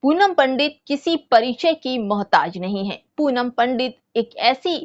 पूनम पंडित किसी परिचय की मोहताज नहीं है। पूनम पंडित एक ऐसी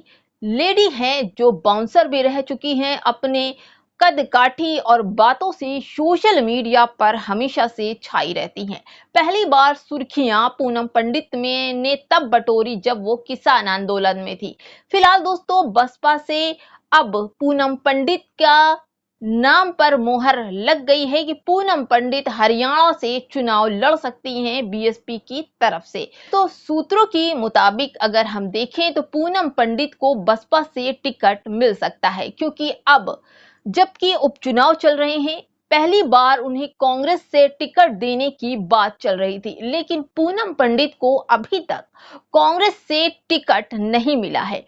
लेडी हैं जो बाउंसर भी रह चुकी हैं। अपने कद काठी और बातों से सोशल मीडिया पर हमेशा से छाई रहती हैं। पहली बार सुर्खियां पूनम पंडित में ने तब बटोरी जब वो किसान आंदोलन में थी। फिलहाल दोस्तों बसपा से अब पूनम पंडित का नाम पर मोहर लग गई है कि पूनम पंडित हरियाणा से चुनाव लड़ सकती हैं बीएसपी की तरफ से। तो सूत्रों के मुताबिक अगर हम देखें तो पूनम पंडित को बसपा से टिकट मिल सकता है, क्योंकि अब जबकि उपचुनाव चल रहे हैं, पहली बार उन्हें कांग्रेस से टिकट देने की बात चल रही थी, लेकिन पूनम पंडित को अभी तक कांग्रेस से टिकट नहीं मिला है।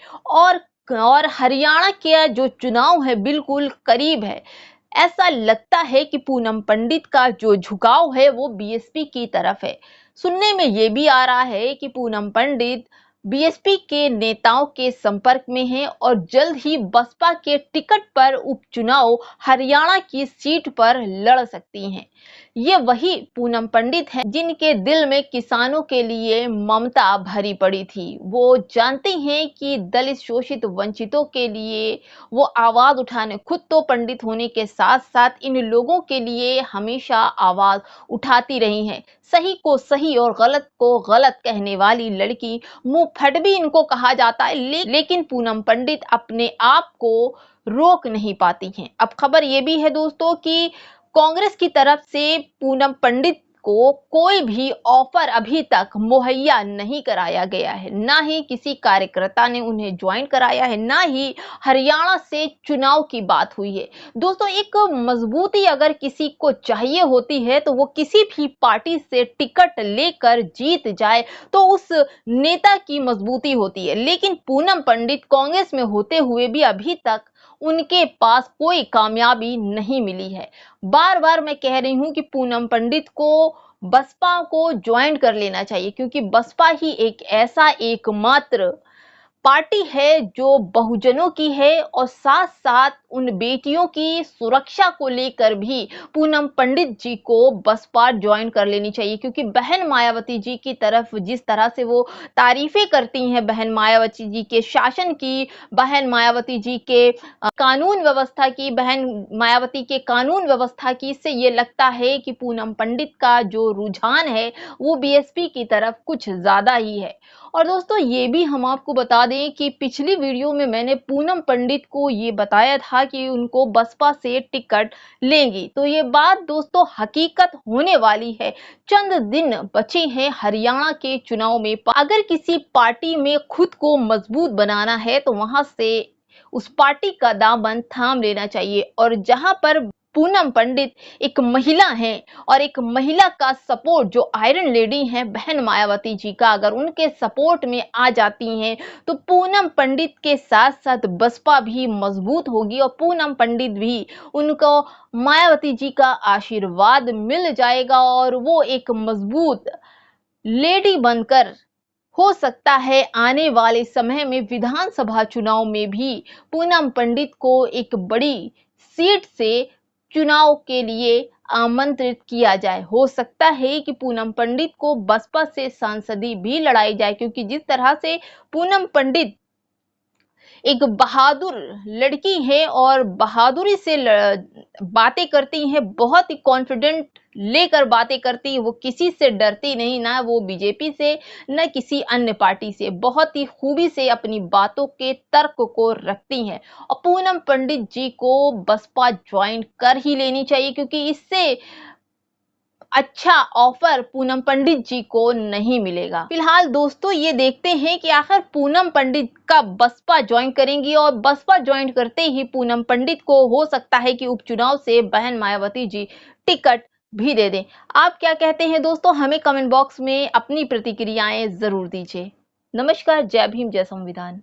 और हरियाणा के जो चुनाव है बिल्कुल करीब है। ऐसा लगता है कि पूनम पंडित का जो झुकाव है वो बीएसपी की तरफ है। सुनने में ये भी आ रहा है कि पूनम पंडित बीएसपी के नेताओं के संपर्क में हैं और जल्द ही बसपा के टिकट पर उपचुनाव हरियाणा की सीट पर लड़ सकती हैं। ये वही पूनम पंडित हैं जिनके दिल में किसानों के लिए ममता भरी पड़ी थी। वो जानती हैं कि दलित शोषित वंचितों के लिए वो आवाज उठाने, खुद तो पंडित होने के साथ साथ इन लोगों के लिए हमेशा आवाज उठाती रही हैं। सही को सही और गलत को गलत कहने वाली लड़की, मुंह फट भी इनको कहा जाता है, लेकिन पूनम पंडित अपने आप को रोक नहीं पाती हैं। अब खबर ये भी है दोस्तों कि कांग्रेस की तरफ से पूनम पंडित को कोई भी ऑफर अभी तक मुहैया नहीं कराया गया है। ना ही किसी कार्यकर्ता ने उन्हें ज्वाइन कराया है, ना ही हरियाणा से चुनाव की बात हुई है। दोस्तों एक मजबूती अगर किसी को चाहिए होती है तो वो किसी भी पार्टी से टिकट लेकर जीत जाए तो उस नेता की मजबूती होती है। लेकिन पूनम पंडित कांग्रेस में होते हुए भी अभी तक उनके पास कोई कामयाबी नहीं मिली है। बार बार मैं कह रही हूं कि पूनम पंडित को बसपा को ज्वाइन कर लेना चाहिए, क्योंकि बसपा ही एक ऐसा एकमात्र पार्टी है जो बहुजनों की है और साथ साथ उन बेटियों की सुरक्षा को लेकर भी पूनम पंडित जी को बसपा ज्वाइन कर लेनी चाहिए। क्योंकि बहन मायावती जी की तरफ जिस तरह से वो तारीफें करती हैं बहन मायावती जी के शासन की, बहन मायावती जी के कानून व्यवस्था की, बहन मायावती के कानून व्यवस्था की, इससे ये लगता है कि पूनम पंडित का जो रुझान है वो बीएसपी की तरफ कुछ ज्यादा ही है। और दोस्तों ये भी हम आपको बता दें कि पिछली वीडियो में मैंने पूनम पंडित को ये बताया था कि उनको बसपा से टिकट लेंगी, तो ये बात दोस्तों हकीकत होने वाली है। चंद दिन बचे हैं हरियाणा के चुनाव में। अगर किसी पार्टी में खुद को मजबूत बनाना है तो वहां से उस पार्टी का दामन थाम लेना चाहिए। और जहां पर पूनम पंडित एक महिला हैं और एक महिला का सपोर्ट जो आयरन लेडी हैं बहन मायावती जी का, अगर उनके सपोर्ट में आ जाती हैं तो पूनम पंडित के साथ साथ बसपा भी मजबूत होगी और पूनम पंडित भी, उनको मायावती जी का आशीर्वाद मिल जाएगा और वो एक मजबूत लेडी बनकर हो सकता है आने वाले समय में विधानसभा चुनाव में भी पूनम पंडित को एक बड़ी सीट से चुनाव के लिए आमंत्रित किया जाए। हो सकता है कि पूनम पंडित को बसपा से सांसदी भी लड़ाई जाए, क्योंकि जिस तरह से पूनम पंडित एक बहादुर लड़की है और बहादुरी से बातें करती हैं, बहुत ही कॉन्फिडेंट लेकर बातें करती है। वो किसी से डरती नहीं, ना वो बीजेपी से न किसी अन्य पार्टी से, बहुत ही खूबी से अपनी बातों के तर्क को रखती हैं। और पूनम पंडित जी को बसपा ज्वाइन कर ही लेनी चाहिए, क्योंकि इससे अच्छा ऑफर पूनम पंडित जी को नहीं मिलेगा। फिलहाल दोस्तों ये देखते हैं कि आखिर पूनम पंडित का बसपा ज्वाइन करेंगी और बसपा ज्वाइन करते ही पूनम पंडित को हो सकता है कि उपचुनाव से बहन मायावती जी टिकट भी दे दें। आप क्या कहते हैं दोस्तों, हमें कमेंट बॉक्स में अपनी प्रतिक्रियाएं जरूर दीजिए। नमस्कार, जय भीम, जय संविधान।